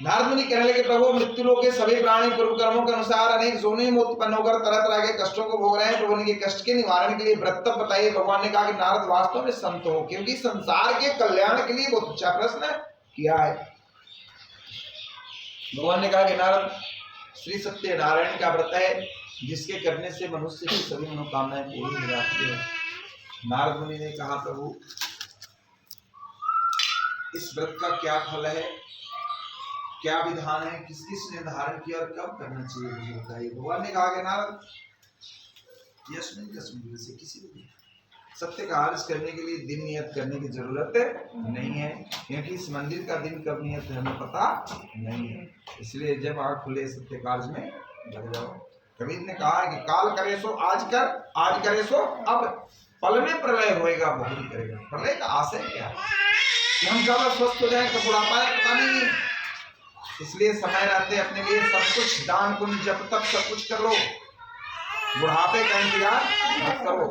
नारद मुनि कहने लगे प्रभु मृत्यु लोक के सभी प्राणी पूर्व कर्मों के अनुसार अनेक जोनियों में उत्पन्न होकर तरह तरह के कष्टों को भोग रहे हैं। प्रभु के कष्ट के निवारण के लिए व्रत बताइए। भगवान ने कहा कि नारद वास्तव में संत हो, क्योंकि संसार के कल्याण के लिए बहुत अच्छा प्रश्न किया है। भगवान ने कहा कि नारद श्री सत्यनारायण का व्रत है, जिसके करने से मनुष्य की सभी मनोकामनाएं पूरी हो जाती है। नारद मुनि ने कहा प्रभु इस व्रत का क्या फल है, क्या विधान है, किस किस ने धारण किया और कब करना चाहिए, मुझे बताइए। भगवान ने कहा कि नारद यस्मिन से किसी भी सत्य का आर्ज करने के लिए दिन नियत करने की जरूरत नहीं है, क्योंकि इस मंदिर का दिन कब नियत है हमें पता नहीं है। इसलिए जब आग खुले सत्य कार्य में लग जाओ। कबीर ने कहा कि काल करे सो आज कर, आज करे सो अब, पल में प्रलय होएगा बहुरी करेगा। प्रलय का आशय क्या है कि हम कब स्वस्थ हो जाए, कब बुढ़ापा है पता नहीं। इसलिए समय रहते अपने लिए सब कुछ दान पुण्य जब तक सब कुछ कर लो, बुढ़ापे का इंतजार मत करो।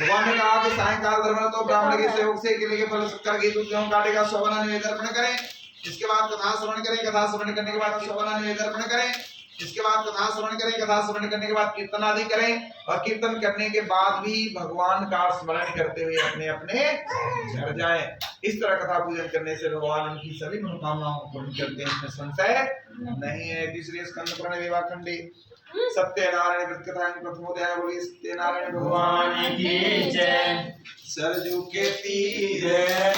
भगवान ने कहा कि सायंकाल धर्म तो ब्राह्मण के सेवक से केले के फल शक्कर घी दूध गेहूं काटेगा, शोभना निवेदन अर्पण करें। इसके बाद कथा श्रवण करें, कथा श्रवण करने के बाद शोभना निवेदन अर्पण करें। इसके बाद कथा श्रवण करें, कथा श्रवण करने के बाद कीर्तन आदि करें, और कीर्तन करने के बाद भी भगवान का स्मरण करते हुए अपने अपने घर जाएं। इस तरह कथा पूजन करने से भगवान उनकी सभी मनोकामनाओं को पूर्ण करते हैं, इसमें संशय नहीं है। तीसरे स्कंद पुराण विवाह खंडी सत्यनारायण व्रत कथा प्रथमोध्याय। बोलिए सत्यनारायण भगवान की जय। सरजू के तीर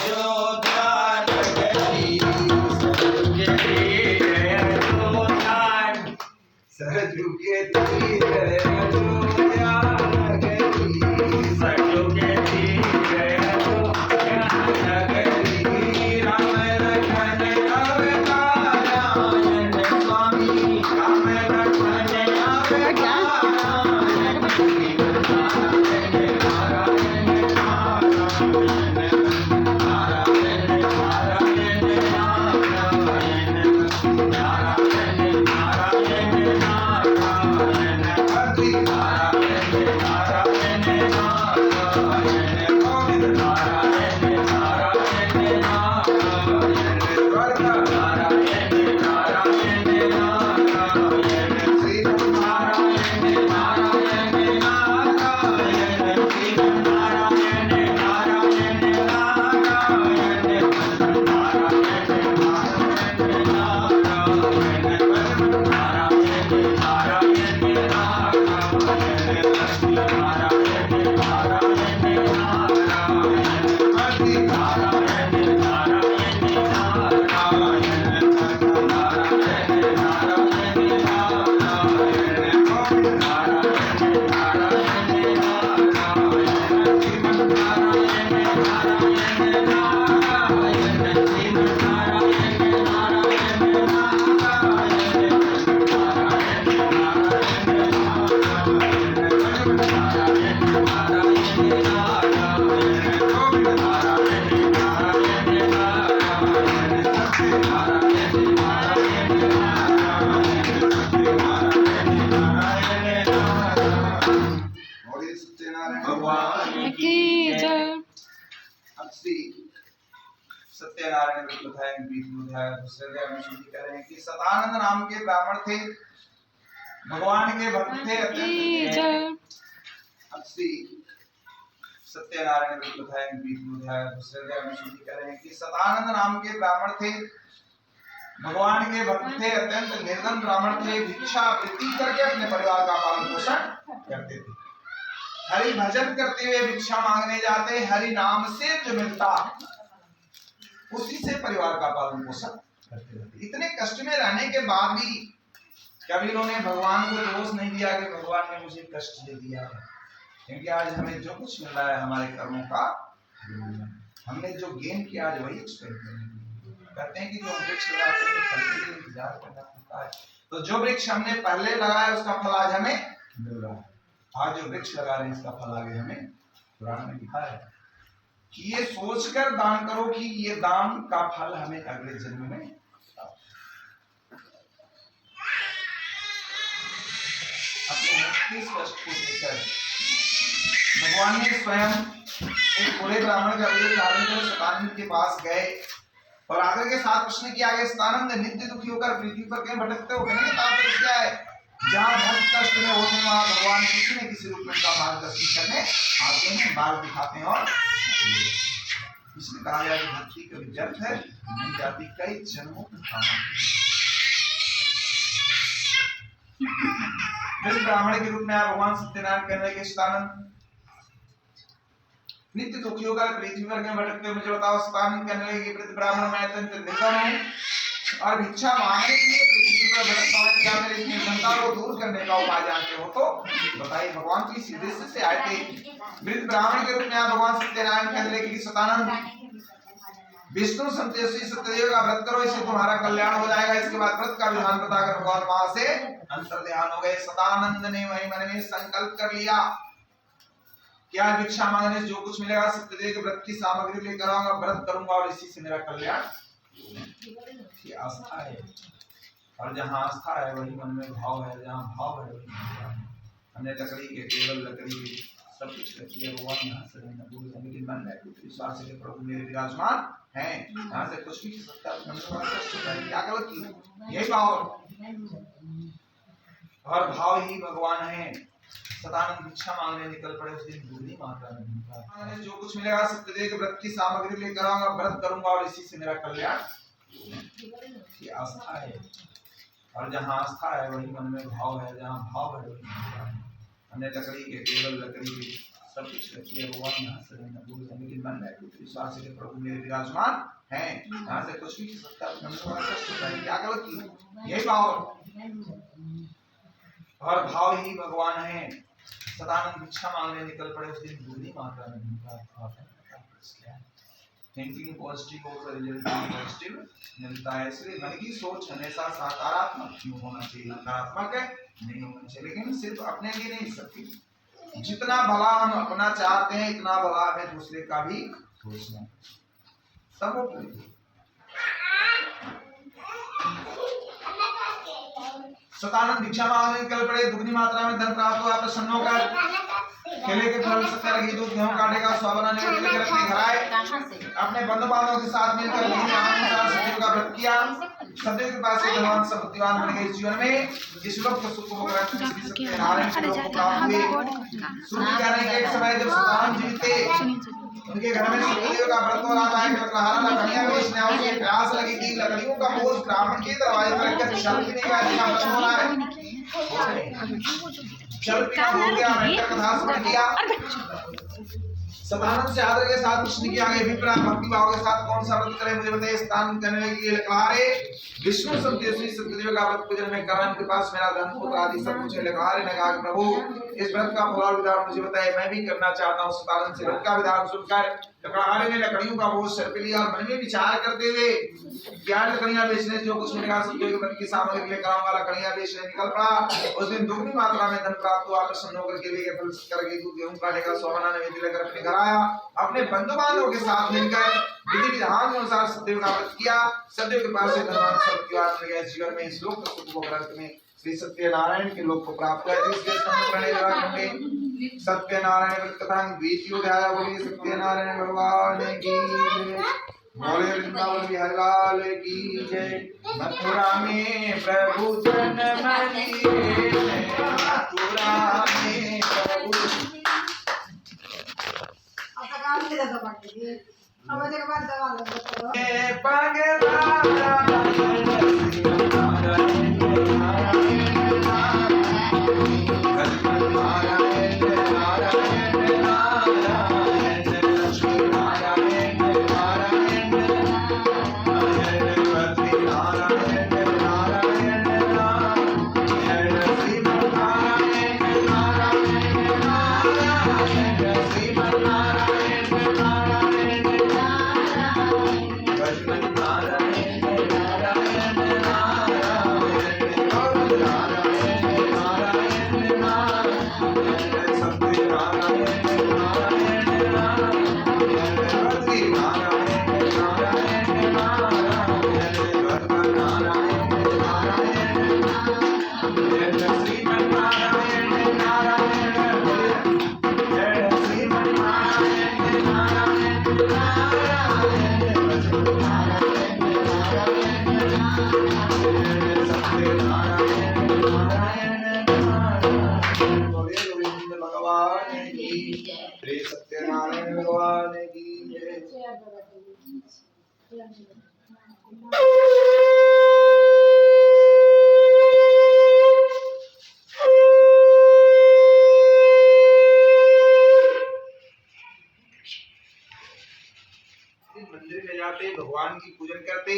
जो ध्यान गई, सरजू के तीर जो ध्यान, सरजू के तीर जो ध्यान गई, सरजू के तीर जो ध्यान गई। राम लखन अवतार नारायण स्वामी, राम लखन सत्यनारायण व्रत बताएं। 20वें अध्याय दूसरे अध्याय में श्री कह रहे हैं कि सतानंद नाम के ब्राह्मण थे, भगवान के भक्त थे अत्यंत। श्री सत्यनारायण व्रत बताएं। 20वें अध्याय दूसरे अध्याय में श्री कह रहे हैं कि सतानंद नाम के ब्राह्मण थे, भगवान के भक्त थे, अत्यंत निर्धन ब्राह्मण थे। भिक्षा वृत्ति करके अपने परिवार का पालन पोषण करते थे। हरि भजन करते हुए भिक्षा मांगने जाते, हरि नाम से जो मिलता उसी से परिवार का पालन पोषण करते रहते। इतने कष्ट में रहने के बाद भी कभी उन्होंने भगवान को दोष नहीं दिया कि भगवान ने मुझे कष्ट दे दिया है, क्योंकि आज हमें जो कुछ मिल रहा है हमारे कर्मों का हमने जो गेन किया आज वही एक्सपेक्ट करेंगे। कहते हैं कि जो वृक्ष लगाते हैं फल के लिए इंतजार करना पड़ता है, तो जो वृक्ष हमने पहले लगाया उसका फल आज हमें मिल रहा है। आज जो वृक्ष लगा रहे हैं इसका फल आगे हमें पुराण में लिखा है कि ये सोचकर दान करो कि ये दान का फल हमें अगले जन्म में। अपने मुक्ति कष्ट को देकर भगवान ने स्वयं एक बुरे ब्राह्मण का वेश धारण कर सतानंद के पास गए और आगे के साथ प्रश्न किया गया, सतानंद नित्य दुखी होकर पृथ्वी पर क्यों भटकते हो? कहने का तात्पर्य क्या है? जहाँ भक्त कष्ट में होते हैं वहाँ भगवान किसी न किसी रूप में उनका मार्गदर्शन करने आते हैं, मार्ग दिखाते हैं। और इसमें कहा गया कि भक्ति कभी व्यर्थ है नहीं जाती, कई जन्मों तक काम आती। ब्राह्मण के रूप में आया भगवान सत्यनारायण कहने के सतानंद नित्य दुखी होकर पृथ्वी पर क्यों भटकते हो? मुझे बताओ। सतानंद कहने लगे कि ब्राह्मण मैं अत्यंत निर्धन हूं और भिक्षा मांगने के लिए पृथ्वी पर भटकता हूं, क्या मेरी निर्धनता को दूर करने का उपाय जानते हो तो बताइए। भगवान की सीधे से आए थे। वृद्ध ब्राह्मण के रूप में भगवान सत्यनारायण कहने लगे कि सतानंद विष्णु संतेश्वरी सत्यदेव का व्रत करो, इससे तुम्हारा कल्याण हो जाएगा। इसके बाद व्रत का विधान बताकर भगवान वहां से अंतर्ध्यान हो गए। सतानंद ने वही मन में संकल्प कर लिया क्या भिक्षा मांगने से जो कुछ मिलेगा सत्यदेव के व्रत की सामग्री लेकर आऊंगा, व्रत करूंगा और इसी से मेरा कल्याण। ये आस्था है, और जहाँ आस्था है वही मन में भाव है, जहाँ भाव है वही हमने लकड़ी के केवल लकड़ी के सब कुछ रखी है। भगवान यहाँ से नहीं भूल जाए, लेकिन मन में विश्वास है कि प्रभु मेरे विराजमान है, यहाँ से कुछ भी सकता है। क्या गलत की? यही भाव और भाव ही भगवान है। सतानंद भिक्षा मांगने निकल पड़े। उस दिन दुगनी मात्रा में जो कुछ मिलेगा सत्यदेव के व्रत की सामग्री लेकर आऊंगा, व्रत करूंगा और इसी से मेरा कल्याण। ये आस्था है, और जहाँ आस्था है वही मन में भाव है, जहाँ भाव है वही हमने लकड़ी के केवल लकड़ी के सब कुछ रखी है। भगवान यहाँ से नहीं भूल जाए, लेकिन मन में विश्वास है कि प्रभु मेरे विराजमान है, यहाँ से कुछ भी सकता है। क्या गलत की? यही भाव और भाव ही भगवान है। सतानंद भिक्षा मांगने निकल पड़े। उस दिन दुगनी मात्रा में थिंकिंग पॉजिटिव होकर रिजल्ट पॉजिटिव मिलता है। इसलिए मन की सोच हमेशा सकारात्मक क्यों होना चाहिए, नकारात्मक है नहीं होना चाहिए। लेकिन सिर्फ अपने लिए नहीं, सबकी जितना भला हम अपना चाहते हैं इतना भला हमें दूसरे का भी सोचना। सब सतानंद भिक्षा मांगने निकल पड़े। दुगनी मात्रा में धन प्राप्त हुआ। प्रसन्न होकर केले के फल शक्कर घी दूध गेहूं काटेगा स्वा बनाने के लिए अपने घर आए। अपने बंधु बांधवों के साथ मिलकर सत्यदेव का व्रत किया। सत्यदेव के पास भगवान सत्यवान बन गए। जीवन में इस लोक सुख को सत्यनारायण के लोक प्राप्त हुए। सूर्य कहने के एक समय जब सतानंद जीवित थे उनके घर में सत्यदेव का व्रत हो रहा है। लकड़ियां बेचने और प्यास लगी थी। लकड़ियों का बोझ ब्राह्मण के दरवाजे पर रखकर शल पीने का हो रहा है। शल पीना हो गया, कथा सुन किया। सतानंद से आदर के साथ प्रश्न किया गया, विप्रा भक्ति भाव के साथ कौन सा व्रत करें मुझे बताइए। स्थान करने लगी लिखा है विष्णु संतेश्वरी सत्यदेव का व्रत पूजन में करण के पास मेरा धन पुत्र आदि सब कुछ लिखा है। मैं कहा प्रभु इस व्रत का फल विधान मुझे बताइए, मैं भी करना चाहता हूँ। सतानंद से व्रत का विधान सुनकर लकड़हारे ने लकड़ियों का बोझ सर पे लिया और मन में विचार करते हुए क्या लकड़ियां बेचने जो कुछ मिलेगा सत्यदेव के व्रत की सामग्री लेकर आऊंगा। लकड़ियां बेचने निकल पड़ा। उस दिन दुगनी मात्रा में धन प्राप्त हुआ। प्रसन्न होकर केले के फल करके दूध गेहूं काटेगा स्वा बनाने में लेकर अपने घर आया। अपने बंधु बांधवों के साथ मिलकर विधि विधान के अनुसार सत्यदेव का व्रत किया। सत्यदेव के पास से धनवान सत्यवान मिल गया। जीवन में इस लोक सुख को ग्रंथ में श्री सत्यनारायण के लोक को प्राप्त हुआ। इसके संग सत्यनारायण व्रत कथा द्वितीय अध्याय। बोलिए सत्यनारायण भगवान की जय। बोले वृंदावन बिहारी लाल की जय। मथुरा में प्रभु जन्म लिए, मथुरा में प्रभु नारायण सत्यनारायण भगवान की जय। मंदिर में जाते, भगवान की पूजन करते,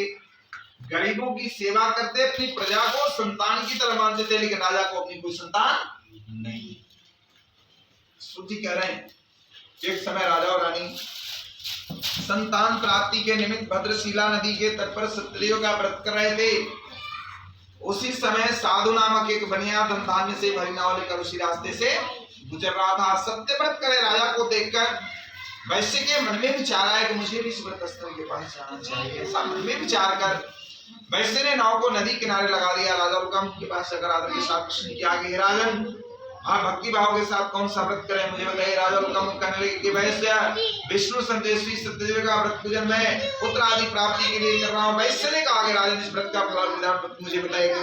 गरीबों की सेवा करते, अपनी प्रजा को संतान की तरह मानते थे, लेकिन राजा को अपनी कोई संतान नहीं। सूजी कह रहे हैं एक समय राजा और रानी संतान प्राप्ति के निमित्त भद्रशिला नदी के तट पर सत्यदेव का व्रत कर रहे थे। उसी समय साधु नामक एक बनिया धन-धान्य से भरी नाव लेकर उसी रास्ते से गुजर रहा था। सत्य व्रत करे राजा को देखकर वैश्य के मन में विचार आया कि मुझे भी इस व्रत स्थल के पास जाना चाहिए। ऐसा मन में विचार कर वैश्य ने नाव को नदी किनारे लगा दिया। राजा रुकम के पास जाकर आदर के साथ कृष्ण की आगे, हे राजन, आप भक्ति भाव के साथ कौन सा व्रत करें मुझे बताइए। राजा रुकम कहने लगे कि वैश्य, विष्णु संदेशी सत्यदेव का व्रत पूजन मैं पुत्र आदि प्राप्ति के लिए कर रहा हूँ। वैश्य ने कहा कि राजन, इस व्रत का फल विधान मुझे बताइए,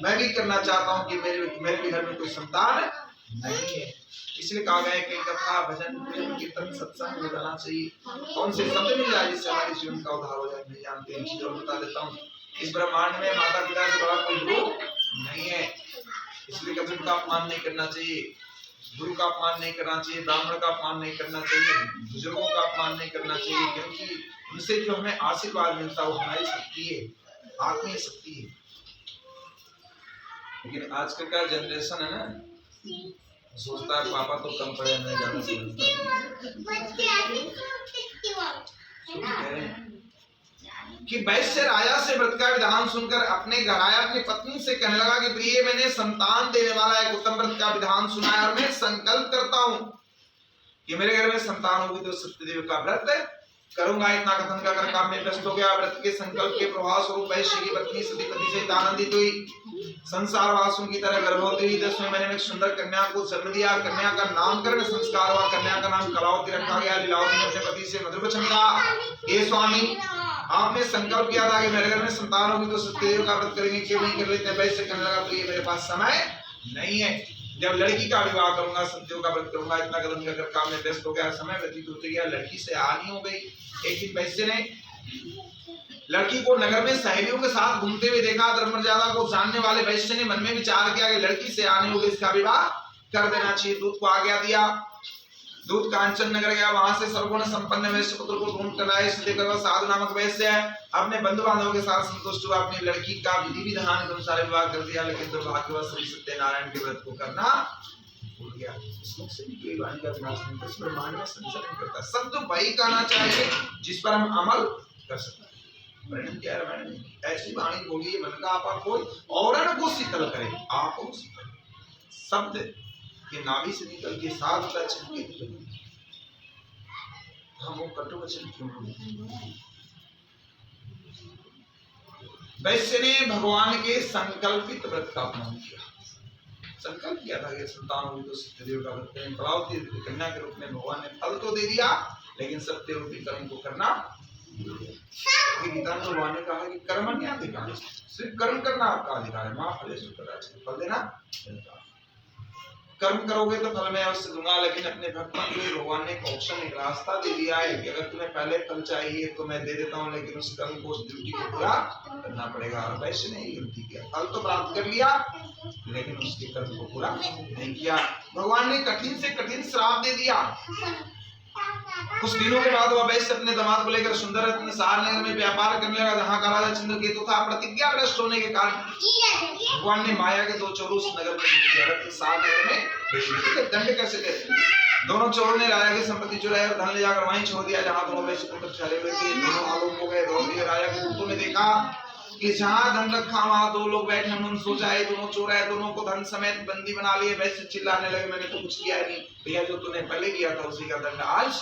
मैं भी करना चाहता हूँ कि मेरे भी घर में कोई संतान नहीं है। इसलिए कहा गया कि कथा भजन कीर्तन सत्संग में जाना चाहिए। कौन से शब्द मिल जाए जिससे हमारे जीवन का उद्धार हो जाए, नहीं जानते हैं। चीजों बता देता हूँ, इस ब्रह्मांड में माता पिता से बड़ा कोई गुरु नहीं है। इसलिए कभी उनका अपमान नहीं करना चाहिए, गुरु का अपमान नहीं करना चाहिए, ब्राह्मण का अपमान नहीं करना चाहिए, बुजुर्गों का अपमान नहीं करना चाहिए, क्योंकि उनसे जो हमें आशीर्वाद मिलता है वो हमारी शक्ति है, आत्मीय शक्ति है। लेकिन आजकल का जनरेशन है ना, सोचता है पापा तो कम पढ़े, मैं ज्यादा समझता कि वैश्य राजा से व्रत का विधान सुनकर अपने घर आया, अपनी पत्नी से कहने लगा कि प्रिय, मैंने संतान देने वाला एक उत्तम व्रत का विधान सुना है और मैं संकल्प करता हूँ कि मेरे घर में संतान होगी तो सत्यदेव का व्रत करूंगा। इतना कथन का कर काम में व्यस्त हो गया। व्रत के संकल्प के प्रभाव स्वरूप वैश्य की पत्नी सतीपति से आनंदित हुई, संसार वासुन की तरह गर्भवती हुई। 10वें महीने में एक सुंदर कन्या को जन्म दिया। कन्या का नामकरण संस्कार हुआ। कन्या का नाम कलावती रखा गया। लीलावती ने अपने पति से मधुर वचन कहा, हे स्वामी, आपने संकल्प किया था कि मेरे घर में संतान होगी तो सत्यदेव का व्रत करेंगे, क्यों नहीं कर लेते। वैश्य कहने लगा, तो ये मेरे पास समय नहीं है, जब लड़की का विवाह करूंगा सत्यदेव का व्रत करूंगा। इतना कदम कर काम में व्यस्त हो गया। समय व्यतीत होते गया, लड़की से आनी हो गई। एक दिन वैश्य ने लड़की को नगर में सहेलियों के साथ घूमते हुए देखा। धर्ममर्यादा को जानने वाले वैश्य ने मन में विचार किया कि लड़की से आनी हो गई, इसका विवाह कर देना चाहिए। दूत को आज्ञा दिया। दूत कांचन नगर गया। वहां से सर्वगुण संपन्न वैश्य पुत्र को ढूंढ कर आए। इसलिए कर साधु नामक वैश्य अपने बंधु बांधवों के साथ संतुष्ट हुआ। अपनी लड़की का विधि विधान के अनुसार विवाह कर दिया। लेकिन दुर्भाग्यवश श्री सत्यनारायण के व्रत को करना भूल गया। वाणी का विनाश नहीं, इस ब्रह्मांड में संसार नहीं करता। सब तो वही कहना चाहिए जिस पर हम अमल कर सकते हैं। वर्णन क्या है, मैंने ऐसी वाणी बोली, मन का आपा कोई औरण को शीतल करे, आपको शीतल शब्द ये नाभि से निकल के साथ का छिड़के निकले। हम वो कटु वचन क्यों बोले। वैश्य ने भगवान के संकल्पित व्रत का अपमान किया। संकल्प किया था कि संतान होगी तो सत्यदेव का व्रत करें। कलावती कन्या के रूप में भगवान ने फल तो दे दिया, लेकिन सत्य रूपी कर्म को करना गीता में भगवान ने कहा कि कर्मण्याधिकार, सिर्फ कर्म करना आपका अधिकार है। मां फलेषु कदाचित्, फल देना कर्म करोगे तो फल मैं अवश्य दूंगा। लेकिन अपने भक्तों को भगवान ने एक ऑप्शन, एक रास्ता दे दिया है कि अगर तुम्हें पहले फल चाहिए तो मैं दे देता हूँ, लेकिन उस कर्म को, उस ड्यूटी को पूरा करना पड़ेगा। और वैसे नहीं गलती किया, फल तो प्राप्त कर लिया लेकिन उसके कर्म को पूरा नहीं किया। भगवान ने कठिन से कठिन श्राप दे दिया। कुछ दिनों के बाद वह वैश्य अपने दामाद को लेकर सुंदर रत्न सार नगर में व्यापार करने लगा, जहाँ का राजा चंद्रकेतु था। प्रतिज्ञा भ्रष्ट होने के कारण भगवान ने माया के दो चोर उस नगर में रत्न सार नगर में दंड कैसे देते हैं। दोनों चोरों ने राजा की संपत्ति चुराई और धन ले जाकर वहीं छोड़ दिया जहां दोनों वैश्य पुत्र ठहरे हुए थे। दोनों आलोक हो गए। दौड़ दिए राजा के दूतों ने देखा कि जहां धन रखा वहां दो लोग बैठे। उन्होंने सोचा ये दोनों चोर है, दोनों को धन समेत बंदी बना लिए। वैश्य चिल्लाने लगे मैंने तो कुछ किया नहीं भैया, जो तूने पहले किया था उसी का दंड आज।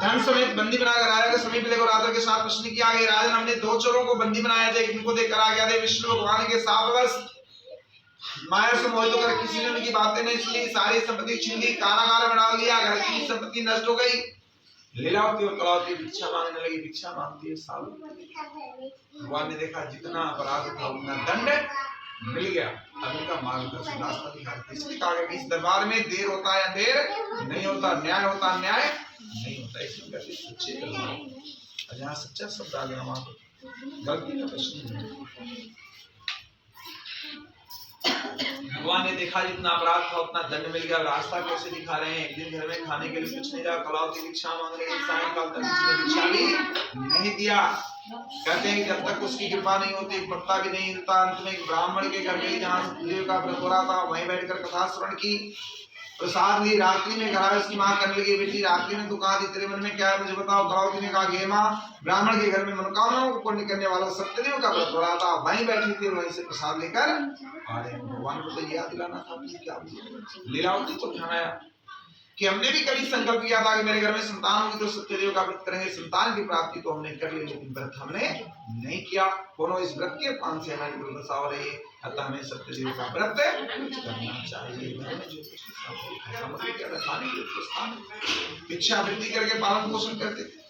धन समेत बंदी बनाकर राजा के समीप लेकर राजा के साथ प्रश्न किया कि राजन हमने दो चोरों को बंदी बनाया था, इनको देखकर आ गया थे विष्णु भगवान के शापवश माया से मोहित होकर किसी ने उनकी बातें नहीं सुनी, सारी संपत्ति छीन ली, कारागार में डाल दिया, घर की संपत्ति नष्ट हो गई। लीलावती और कलावती भिक्षा मांगने लगी। भिक्षा मांगती है सालू। भगवान ने देखा जितना अपराध था उतना दंड मिल गया। अब उनका मार्गदर्शन रास्ता दिखाते। इसलिए कहा कि इस दरबार में देर होता है अंधेर नहीं होता, न्याय होता न्याय नहीं होता। इसलिए कहते सच्चे दरबार। जहाँ सच्चा शब्द आ गया वहां गलती का प्रश्न नहीं। भगवान ने देखा जितना अपराध था उतना दंड मिल गया। रास्ता कैसे दिखा रहे हैं। एक दिन घर में खाने के लिए कुछ नहीं रहा, कलावती भिक्षा मांग रही है। सायंकाल तक उसने भिक्षा भी नहीं दिया। कहते हैं कि जब तक उसकी कृपा नहीं होती पत्ता भी नहीं हिलता। अंत में एक ब्राह्मण के घर गई जहाँ सत्यदेव का व्रत हो रहा था, वहीं बैठकर कथा श्रवण की, प्रसाद ली। रात्रि में घर आए, उसकी माँ कहने लगी बेटी रात्रि में तू कहा थी, तेरे मन में क्या है मुझे बताओ। कलावती ने कहा कि माँ ब्राह्मण के घर में मनोकामनाओं को पूर्ण करने वाला सत्यदेव का व्रत हो रहा था, वहीं बैठी थी, वहीं से प्रसाद लेकर आ रहे। भगवान को तो याद दिलाना था क्या। लीलावती को ध्यान आया कि हमने भी कभी संकल्प किया था कि मेरे घर में संतान होगी तो सत्यदेव का व्रत करेंगे। संतान की प्राप्ति तो हमने कर ली, लेकिन व्रत हमने नहीं किया। दोनों इस व्रत के पान से हमारी दुर्दशा हो रही है, अतः हमें सत्यदेव का व्रत करना चाहिए। भिक्षावृत्ति करके पालन पोषण करते थे,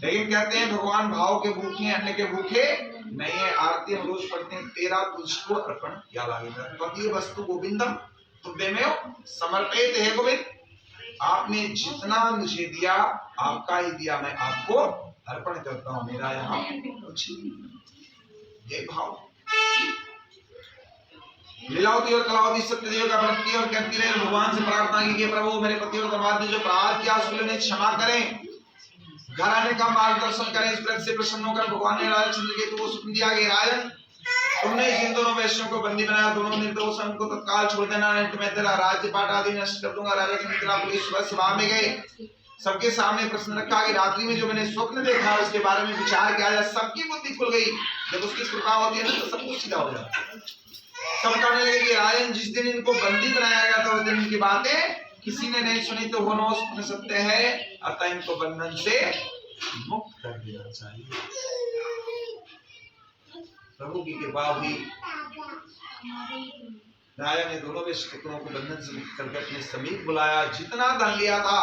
लेकिन कहते हैं भगवान भाव के भूखे हैं, अन्न के भूखे नहीं है। आरती हम रोज पढ़ते हैं, तेरा तुझको अर्पण क्या लागेगा। त्वदीय वस्तु गोविंदम तुभ्यमेव समर्पित है गोविंद। आपने जितना मुझे दिया आपका ही दिया, मैं आपको अर्पण करता हूँ, मेरा यहाँ कुछ ये भाव। लीलावती और कलावती सत्यदेव का व्रत किया और कहती रहे भगवान से प्रार्थना की कि प्रभु मेरे पति और दमाद ने जो अपराध किया उसके लिए क्षमा करें, घर आने का मार्गदर्शन करें। इस व्रत से प्रसन्न होकर भगवान ने राजा चंद्रकेतु को सुन दिया कि राजन तुमने इन दोनों वैश्यों को बंदी बनाया, दोनों निर्दोष हैं, उनको तत्काल छोड़ देना, नहीं तो मैं तेरा राज्य पाट आदि नष्ट कर दूंगा। राजा चंद्रकेतु सुबह सभा में गए, सबके सामने प्रश्न रखा कि रात्रि में जो मैंने स्वप्न देखा उसके बारे में विचार किया जाए। सबकी बुद्धि खुल गई। जब उसकी कृपा होती है ना तो सब कुछ सीधा हो जाता है। सब कहने लगे कि राजन जिस दिन इनको बंदी बनाया गया था उस दिन इनकी बातें किसी ने नहीं सुनी, तो वो स्वप्न सत्य है, अतः इनको बंधन से मुक्त कर देना चाहिए। प्रभु की कृपा हुई, राजा ने दोनों वैश्य पुत्रों को बंधन से मुक्त करके अपने समीप बुलाया। जितना धन लिया था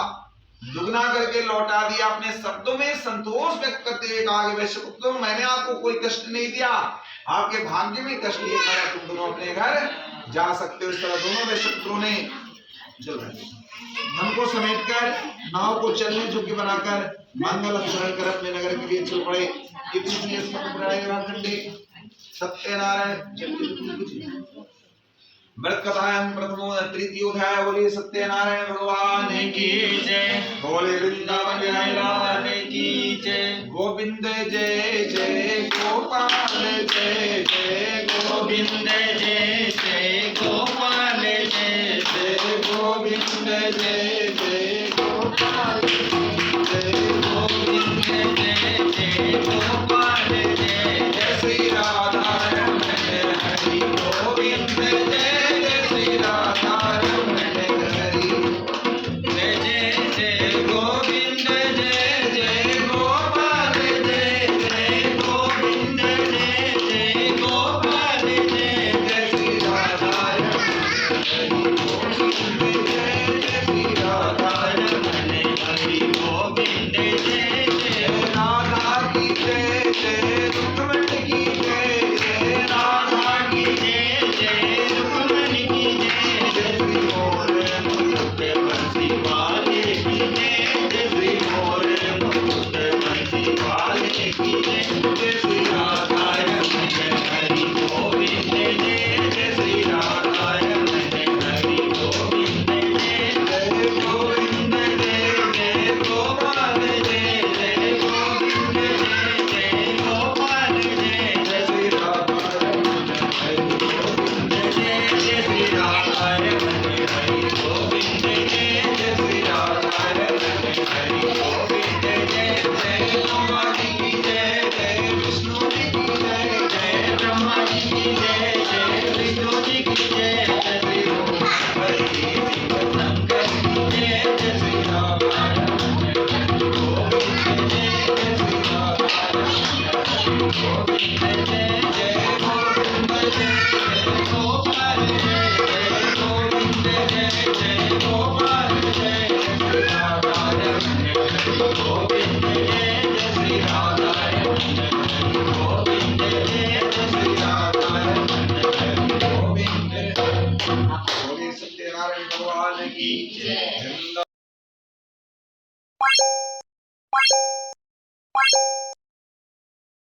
दुगना करके लौटा दिया। अपने शब्दों में संतोष व्यक्त करते हुए कहा कि वैश्य पुत्रों मैंने आपको कोई कष्ट नहीं दिया, आपके भाग्य में कष्ट दिया, तुम दोनों अपने घर जा सकते हो। इस तरह दोनों वैश्य पुत्रों ने धन को समेट कर नाव को चलने योग्य बनाकर मंगल अनुसरण कर अपने नगर के लिए चल पड़े। सत्यनारायण व्रत कथायां प्रथमो तृतीयोध्याय। बोलिए सत्यनारायण भगवान की जय, बोले वृंदावन बिहारी लाल की जय। गोविंद जय जय गोपाल जय जय गोविंद जय जय गोपाल जय जय गोविंद जय जय गोपाल जय गोविंद जय जय गोपाल जय जय श्री राधा रमण हरि गोविंद जय गोविंद जय जय गोविंद जय जय श्री राधा गोविंद जय जय श्री राधा गोविंद बोले सत्यनारायण भगवान की जय।